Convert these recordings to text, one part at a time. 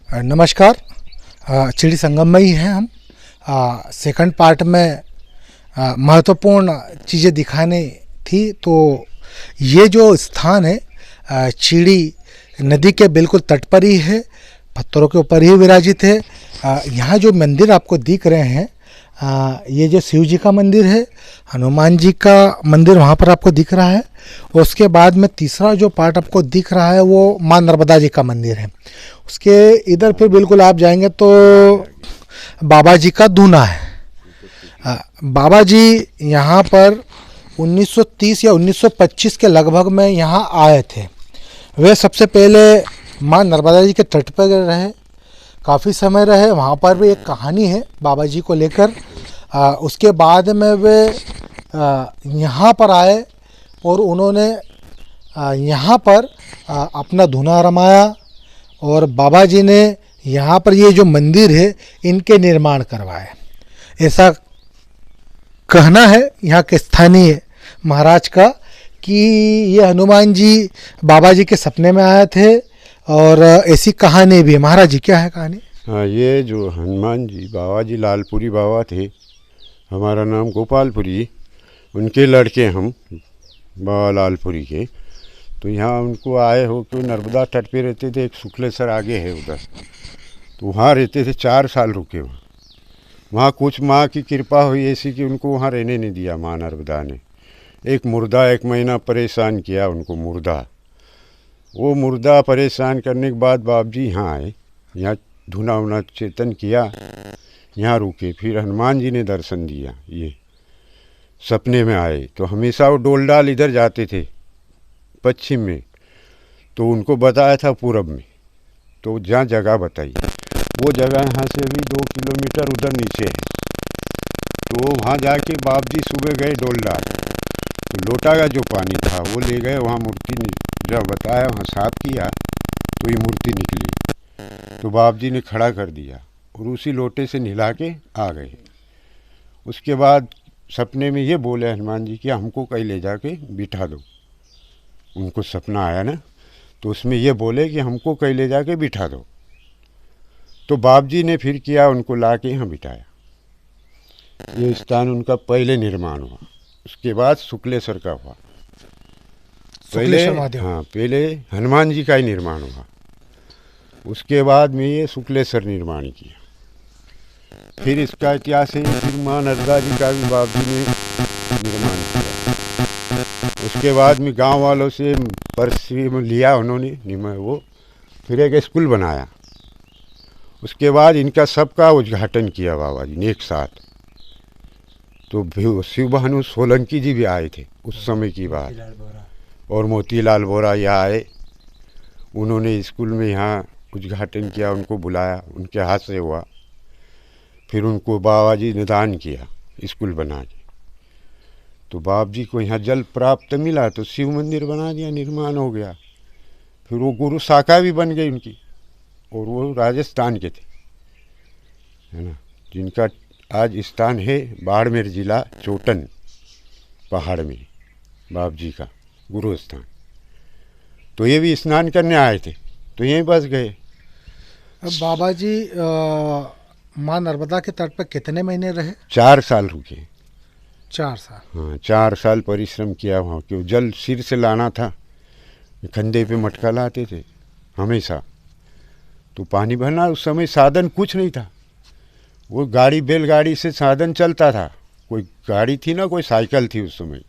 नमस्कार। चिड़ी संगम में ही हैं हम। सेकंड पार्ट में महत्वपूर्ण चीज़ें दिखाने थी। तो ये जो स्थान है चिड़ी नदी के बिल्कुल तट पर ही है, पत्थरों के ऊपर ही विराजित है। यहाँ जो मंदिर आपको दिख रहे हैं, ये जो शिव जी का मंदिर है, हनुमान जी का मंदिर वहाँ पर आपको दिख रहा है। उसके बाद में तीसरा जो पार्ट आपको दिख रहा है वो माँ नर्मदा जी का मंदिर है। उसके इधर फिर बिल्कुल आप जाएंगे तो बाबा जी का धूना है। बाबा जी यहाँ पर 1930 या 1925 के लगभग में यहाँ आए थे। वे सबसे पहले माँ नर्मदा जी के तट पर रहे, काफ़ी समय रहे। वहाँ पर भी एक कहानी है बाबा जी को लेकर। उसके बाद में वे यहाँ पर आए और उन्होंने यहाँ पर अपना धूना रमाया और बाबा जी ने यहाँ पर ये जो मंदिर है इनके निर्माण करवाए, ऐसा कहना है यहाँ के स्थानीय महाराज का कि ये हनुमान जी बाबा जी के सपने में आए थे और ऐसी कहानी भी है। महाराज जी क्या है कहानी? हाँ, ये जो हनुमान जी बाबा जी लालपुरी बाबा थे, हमारा नाम गोपालपुरी, उनके लड़के हम बाबा लालपुरी के। तो यहाँ उनको आए हो कि नर्मदा तट पे रहते थे, एक शुक्लेश्वर आगे है उधर, तो वहाँ रहते थे। 4 साल रुके वहाँ कुछ माँ की कृपा हुई ऐसी कि उनको वहाँ रहने नहीं दिया माँ नर्मदा ने। एक मुर्दा 1 महीना परेशान किया उनको, वो मुर्दा परेशान करने के बाद बाप जी यहाँ आए, यहाँ धुना उना चेतन किया, यहाँ रुके। फिर हनुमान जी ने दर्शन दिया, ये सपने में आए। तो हमेशा वो डोलडाल इधर जाते थे पश्चिम में, तो उनको बताया था पूरब में, तो जहाँ जगह बताई वो जगह यहाँ से अभी 2 किलोमीटर उधर नीचे है। तो वहाँ जाके बाप जी सुबह गए डोलडाल, तो लोटा का जो पानी था वो ले गए, वहाँ मूर्ति जब बताया वहाँ साफ किया तो ये मूर्ति निकली। तो बाप जी ने खड़ा कर दिया और उसी लोटे से नहला के आ गए। उसके बाद सपने में ये बोले हनुमान जी कि हमको कहीं ले जाके बिठा दो। उनको सपना आया ना, तो उसमें ये बोले कि हमको कहीं ले जाके बिठा दो। तो बाप जी ने फिर किया, उनको ला के यहाँ बिठाया। ये स्थान उनका पहले निर्माण हुआ, उसके बाद शुक्लेश्वर का हुआ। पहले हनुमान जी का ही निर्माण हुआ, उसके बाद में ये शुक्लेश्वर निर्माण किया। फिर इसका इतिहास है, फिर माँ नर्मदा जी का भी बाप जी ने निर्माण किया। उसके बाद में गांव वालों से परसी लिया उन्होंने वो, फिर एक स्कूल बनाया। उसके बाद इनका सबका उद्घाटन किया बाबा जी ने एक साथ। तो शिव भानु सोलंकी जी भी आए थे उस समय की बात, और मोतीलाल बोरा यहाँ आए, उन्होंने स्कूल में यहाँ उद्घाटन किया, उनको बुलाया, उनके हाथ से हुआ। फिर उनको बाबा जी ने दान किया स्कूल बना के। तो बाप जी को यहाँ जल प्राप्त मिला तो शिव मंदिर बना दिया, निर्माण हो गया। फिर वो गुरु शाखा भी बन गई उनकी, और वो राजस्थान के थे, है ना, जिनका आज स्थान है बाड़मेर जिला चोटन पहाड़ में बाप जी का गुरु स्थान। तो ये भी स्नान करने आए थे, तो यहीं बस गए। बाबा जी माँ नर्मदा के तट पर कितने महीने रहे? 4 साल रुके। 4 साल? हाँ, 4 साल परिश्रम किया वहाँ, क्यों जल सिर से लाना था, कंधे पे मटका लाते थे हमेशा। तो पानी भरना, उस समय साधन कुछ नहीं था, वो गाड़ी बैलगाड़ी से साधन चलता था। कोई गाड़ी थी ना, कोई साइकिल थी उस समय।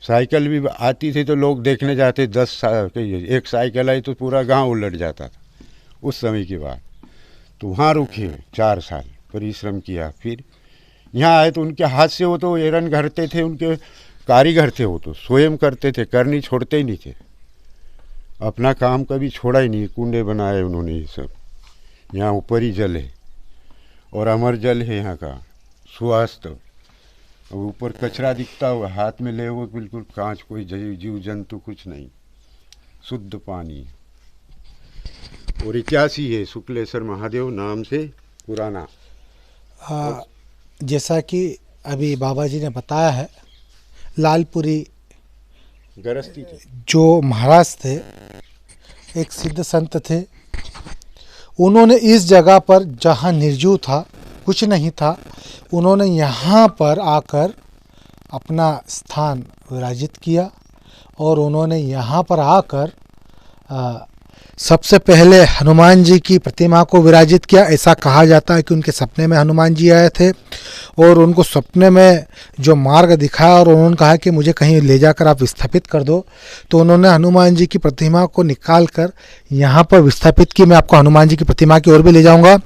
साइकिल भी आती थी तो लोग देखने जाते, 10 साल एक साइकिल आई तो पूरा गांव उलट जाता था उस समय की बात। तो वहाँ रुके 4 साल परिश्रम किया। फिर यहाँ आए तो उनके हाथ से वो तो एरन घरते थे, उनके कारीगर थे, वो तो स्वयं करते थे, करनी छोड़ते ही नहीं थे, अपना काम कभी छोड़ा ही नहीं। कुंडे बनाए उन्होंने, ये सब। यहाँ ऊपर ही जल है और अमर जल है यहाँ का, स्वास्थ्य। अब ऊपर कचरा दिखता हुआ, हाथ में ले वो बिल्कुल कांच, कोई जीव जंतु कुछ नहीं, शुद्ध पानी। और इतिहास ही है, शुक्लेश्वर महादेव नाम से पुराना। जैसा कि अभी बाबा जी ने बताया है, लालपुरी गरस्ती थे जो महाराज थे, एक सिद्ध संत थे। उन्होंने इस जगह पर जहाँ निर्जीव था, कुछ नहीं था, उन्होंने यहाँ पर आकर अपना स्थान विराजित किया और उन्होंने यहाँ पर आकर सबसे पहले हनुमान जी की प्रतिमा को विराजित किया। ऐसा कहा जाता है कि उनके सपने में हनुमान जी आए थे और उनको सपने में जो मार्ग दिखाया और उन्होंने कहा कि मुझे कहीं ले जाकर आप विस्थापित कर दो, तो उन्होंने हनुमान जी की प्रतिमा को निकाल कर यहाँ पर विस्थापित की। मैं आपको हनुमान जी की प्रतिमा की ओर भी ले जाऊँगा।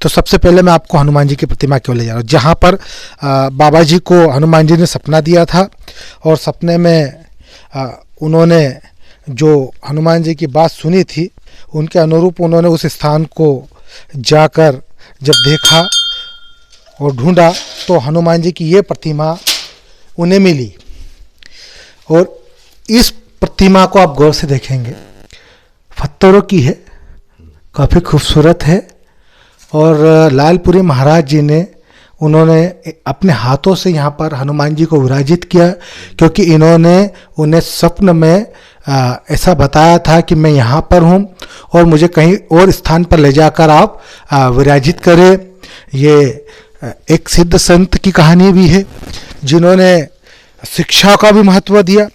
तो सबसे पहले मैं आपको हनुमान जी की प्रतिमा की ओर ले जा रहा हूँ, जहाँ पर बाबा जी को हनुमान जी ने सपना दिया था और सपने में उन्होंने जो हनुमान जी की बात सुनी थी उनके अनुरूप उन्होंने उस स्थान को जाकर जब देखा और ढूंढा तो हनुमान जी की ये प्रतिमा उन्हें मिली। और इस प्रतिमा को आप गौर से देखेंगे, पत्थरों की है, काफ़ी खूबसूरत है और लालपुरी महाराज जी ने उन्होंने अपने हाथों से यहाँ पर हनुमान जी को विराजित किया, क्योंकि इन्होंने उन्हें स्वप्न में ऐसा बताया था कि मैं यहाँ पर हूँ और मुझे कहीं और स्थान पर ले जाकर आप विराजित करें। ये एक सिद्ध संत की कहानी भी है जिन्होंने शिक्षा का भी महत्व दिया,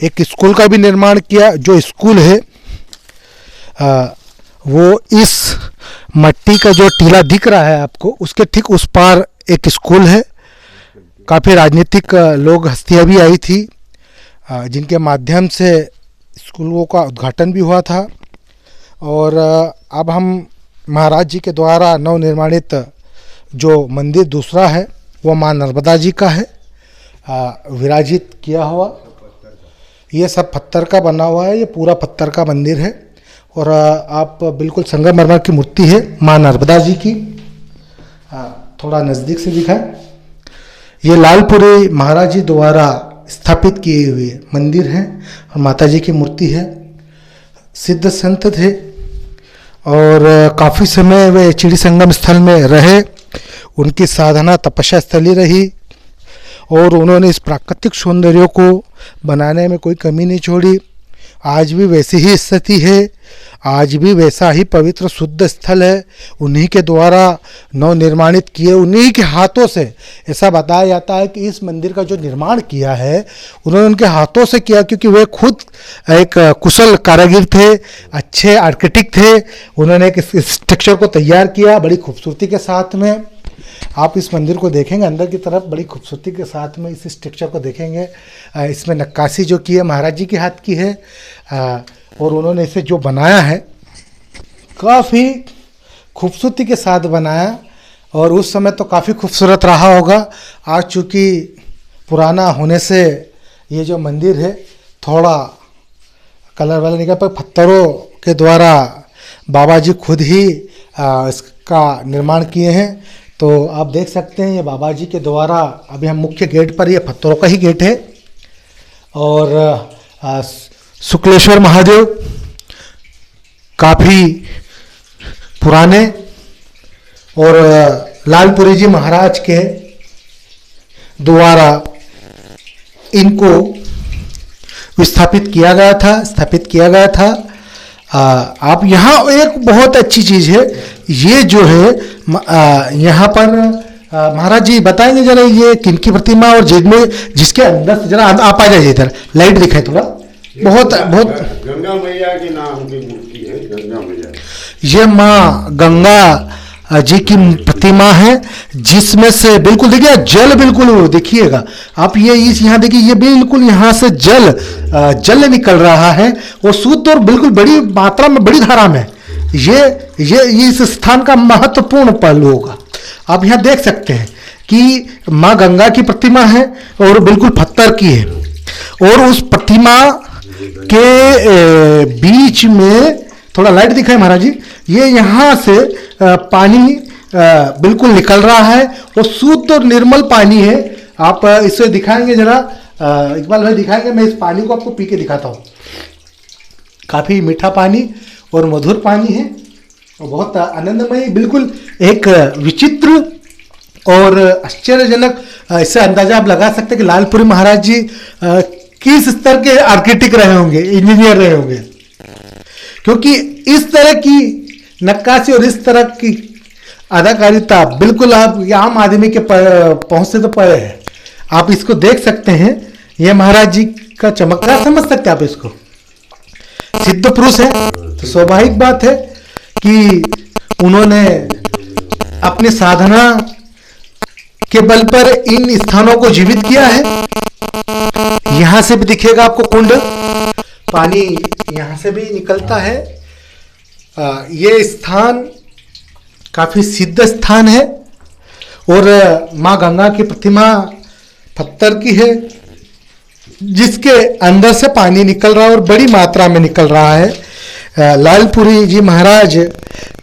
एक स्कूल का भी निर्माण किया। जो स्कूल है वो इस मट्टी का जो टीला दिख रहा है आपको, उसके ठीक उस पार एक स्कूल है। काफ़ी राजनीतिक लोग, हस्तियाँ भी आई थी जिनके माध्यम से स्कूलों का उद्घाटन भी हुआ था। और अब हम महाराज जी के द्वारा नवनिर्माणित जो मंदिर दूसरा है वो माँ नर्मदा जी का है, विराजित किया हुआ। ये सब पत्थर का बना हुआ है, ये पूरा पत्थर का मंदिर है और आप बिल्कुल संगमरमर की मूर्ति है माँ नर्मदा जी की। थोड़ा नज़दीक से दिखाएं। ये लालपुरी महाराज जी द्वारा स्थापित किए हुए मंदिर है और माता जी की मूर्ति है। सिद्ध संत थे और काफ़ी समय वे चिड़ी संगम स्थल में रहे, उनकी साधना तपस्या स्थली रही और उन्होंने इस प्राकृतिक सौंदर्य को बनाने में कोई कमी नहीं छोड़ी। आज भी वैसी ही स्थिति है, आज भी वैसा ही पवित्र शुद्ध स्थल है। उन्हीं के द्वारा नवनिर्माणित किए, उन्हीं के हाथों से, ऐसा बताया जाता है कि इस मंदिर का जो निर्माण किया है उन्होंने उनके हाथों से किया, क्योंकि वे खुद एक कुशल कारीगर थे, अच्छे आर्किटेक्ट थे। उन्होंने एक स्ट्रक्चर को तैयार किया बड़ी खूबसूरती के साथ में। आप इस मंदिर को देखेंगे अंदर की तरफ, बड़ी खूबसूरती के साथ में इस स्ट्रक्चर को देखेंगे। इसमें नक्काशी जो की है महाराज जी के हाथ की है और उन्होंने इसे जो बनाया है काफ़ी खूबसूरती के साथ बनाया और उस समय तो काफ़ी खूबसूरत रहा होगा। आज चूँकि पुराना होने से ये जो मंदिर है थोड़ा कलर वाला निकल, पर पत्थरों के द्वारा बाबा जी खुद ही इसका निर्माण किए हैं। तो आप देख सकते हैं ये बाबा जी के द्वारा, अभी हम मुख्य गेट पर, ये पत्थरों का ही गेट है। और शुक्लेश्वर महादेव काफ़ी पुराने और लालपुरी जी महाराज के द्वारा इनको स्थापित किया गया था। आप यहाँ एक बहुत अच्छी चीज़ है, ये जो है यहाँ पर महाराज जी बताएंगे जरा ये किनकी प्रतिमा और जिसके अंदर से, जरा आप आ जाइए इधर, लाइट दिखाए थोड़ा। बहुत गंगा मैया के नाम की मूर्ति है, गंगा मैया। ये माँ गंगा जी की प्रतिमा है जिसमें से बिल्कुल देखिए जल, बिल्कुल देखिएगा आप, ये इस यहाँ देखिए, ये बिल्कुल यहाँ से जल निकल रहा है और शुद्ध और बिल्कुल बड़ी मात्रा में, बड़ी धारा में। ये इस स्थान का महत्वपूर्ण पहलू होगा। आप यहाँ देख सकते हैं कि माँ गंगा की प्रतिमा है और बिल्कुल पत्थर की है और उस प्रतिमा के बीच में थोड़ा लाइट दिखाए महाराज जी, ये यहाँ से पानी बिल्कुल निकल रहा है और शुद्ध और निर्मल पानी है। आप इसे दिखाएंगे जरा, इकबाल भाई दिखाएंगे, मैं इस पानी को आपको पी के दिखाता हूँ। काफ़ी मीठा पानी और मधुर पानी है और बहुत आनंदमय, बिल्कुल एक विचित्र और आश्चर्यजनक। इससे अंदाजा आप लगा सकते हैं कि लालपुरी महाराज जी किस स्तर के आर्किटेक्ट रहे होंगे, इंजीनियर रहे होंगे, क्योंकि इस तरह की नक्काशी और इस तरह की अदाकारिता बिल्कुल आप आम आदमी के पहुंच से तो परे है। आप इसको देख सकते हैं, ये महाराज जी का चमत्कार समझ सकते हैं आप इसको। सिद्ध पुरुष है तो स्वाभाविक बात है कि उन्होंने अपनी साधना के बल पर इन स्थानों को जीवित किया है। यहां से भी दिखेगा आपको कुंड, पानी यहां से भी निकलता है। ये स्थान काफी सिद्ध स्थान है और माँ गंगा की प्रतिमा पत्थर की है, जिसके अंदर से पानी निकल रहा है और बड़ी मात्रा में निकल रहा है। लालपुरी जी महाराज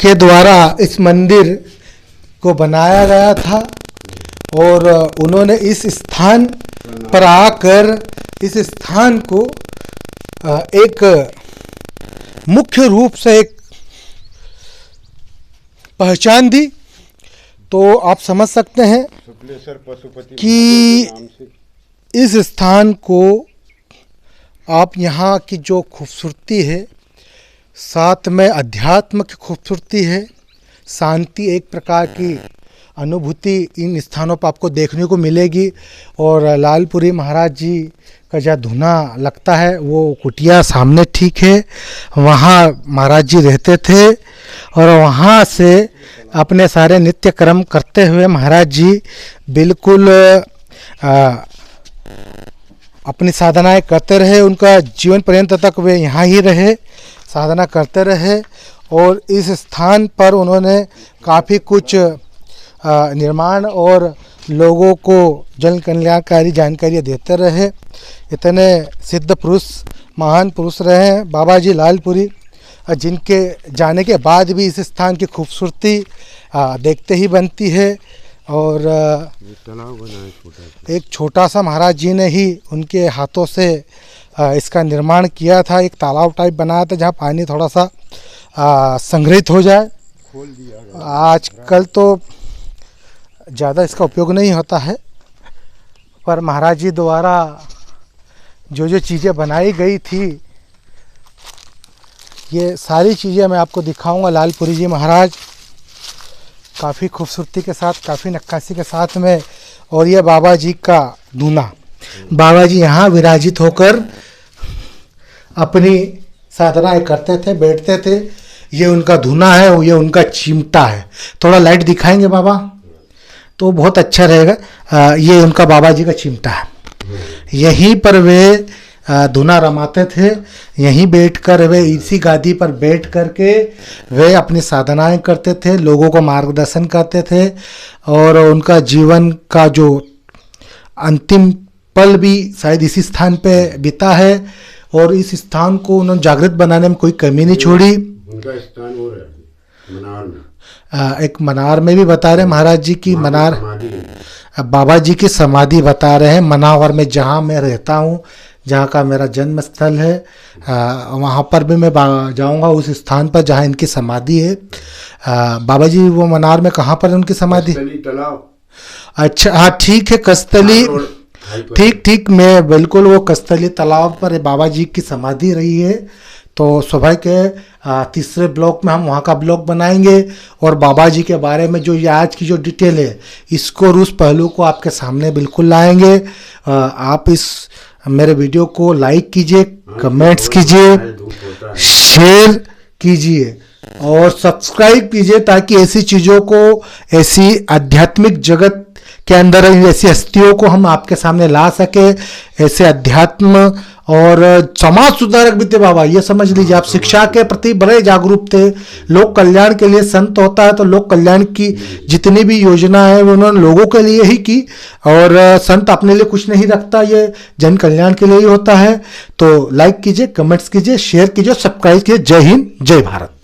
के द्वारा इस मंदिर को बनाया गया था और उन्होंने इस स्थान पर आकर इस स्थान को एक मुख्य रूप से एक पहचान दी। तो आप समझ सकते हैं कि इस स्थान को आप यहाँ की जो खूबसूरती है, साथ में अध्यात्म की खूबसूरती है, शांति, एक प्रकार की अनुभूति इन स्थानों पर आपको देखने को मिलेगी। और लालपुरी महाराज जी का जहाँ धुना लगता है वो कुटिया सामने ठीक है, वहाँ महाराज जी रहते थे और वहाँ से अपने सारे नित्य कर्म करते हुए महाराज जी बिल्कुल अपनी साधनाएं करते रहे। उनका जीवन पर्यंत तक वे यहाँ ही रहे, साधना करते रहे और इस स्थान पर उन्होंने काफ़ी कुछ निर्माण और लोगों को जन कल्याणकारी जानकारियाँ देते रहे। इतने सिद्ध पुरुष, महान पुरुष रहे हैं बाबा जी लालपुरी, जिनके जाने के बाद भी इस स्थान की खूबसूरती देखते ही बनती है। और एक छोटा सा महाराज जी ने ही उनके हाथों से इसका निर्माण किया था। एक तालाब टाइप बनाया था जहाँ पानी थोड़ा सा संग्रहित हो जाए। आजकल तो ज़्यादा इसका उपयोग नहीं होता है, पर महाराज जी द्वारा जो जो चीज़ें बनाई गई थी, ये सारी चीज़ें मैं आपको दिखाऊंगा। लालपुरी जी महाराज काफ़ी खूबसूरती के साथ, काफ़ी नक्काशी के साथ में। और ये बाबा जी का दूना, बाबा जी यहाँ विराजित होकर अपनी साधनाएं करते थे, बैठते थे। ये उनका धूना है, ये उनका चिमटा है। थोड़ा लाइट दिखाएंगे बाबा तो बहुत अच्छा रहेगा। ये उनका बाबा जी का चिमटा है, यहीं पर वे धुना रमाते थे। यहीं बैठकर वे इसी गादी पर बैठ करके वे अपनी साधनाएं करते थे, लोगों को मार्गदर्शन करते थे। और उनका जीवन का जो अंतिम पल भी शायद इसी स्थान पे बीता है और इस स्थान को उन्होंने जागृत बनाने में कोई कमी नहीं छोड़ी। उनका स्थान और है मनार में, एक मनार में भी बता रहे हैं महाराज जी की, मनार बाबा जी की समाधि बता रहे हैं। मनावर में जहाँ मैं रहता हूँ, जहाँ का मेरा जन्म स्थल है, वहाँ पर भी मैं जाऊँगा उस स्थान पर जहाँ इनकी समाधि है। बाबा जी वो मनार में कहाँ पर है उनकी समाधि? तालाब। अच्छा हाँ ठीक है, कस्तली, ठीक मैं बिल्कुल वो कस्तली तालाब पर बाबा जी की समाधि रही है। तो स्वाभाविक है तीसरे ब्लॉक में हम वहाँ का ब्लॉग बनाएंगे और बाबा जी के बारे में जो ये आज की जो डिटेल है इसको और उस पहलू को आपके सामने बिल्कुल लाएंगे। आप इस मेरे वीडियो को लाइक कीजिए, कमेंट्स कीजिए, शेयर कीजिए और सब्सक्राइब कीजिए, ताकि ऐसी चीज़ों को, ऐसी आध्यात्मिक जगत के अंदर ऐसी हस्तियों को हम आपके सामने ला सके। ऐसे अध्यात्म और समाज सुधारक भी थे बाबा, ये समझ लीजिए आप। शिक्षा के प्रति बड़े जागरूक थे। लोक कल्याण के लिए संत होता है तो लोक कल्याण की जितनी भी योजना है वो उन्होंने लोगों के लिए ही की। और संत अपने लिए कुछ नहीं रखता, ये जन कल्याण के लिए ही होता है। तो लाइक कीजिए, कमेंट्स कीजिए, शेयर कीजिए, सब्सक्राइब कीजिए। जय हिंद, जय भारत।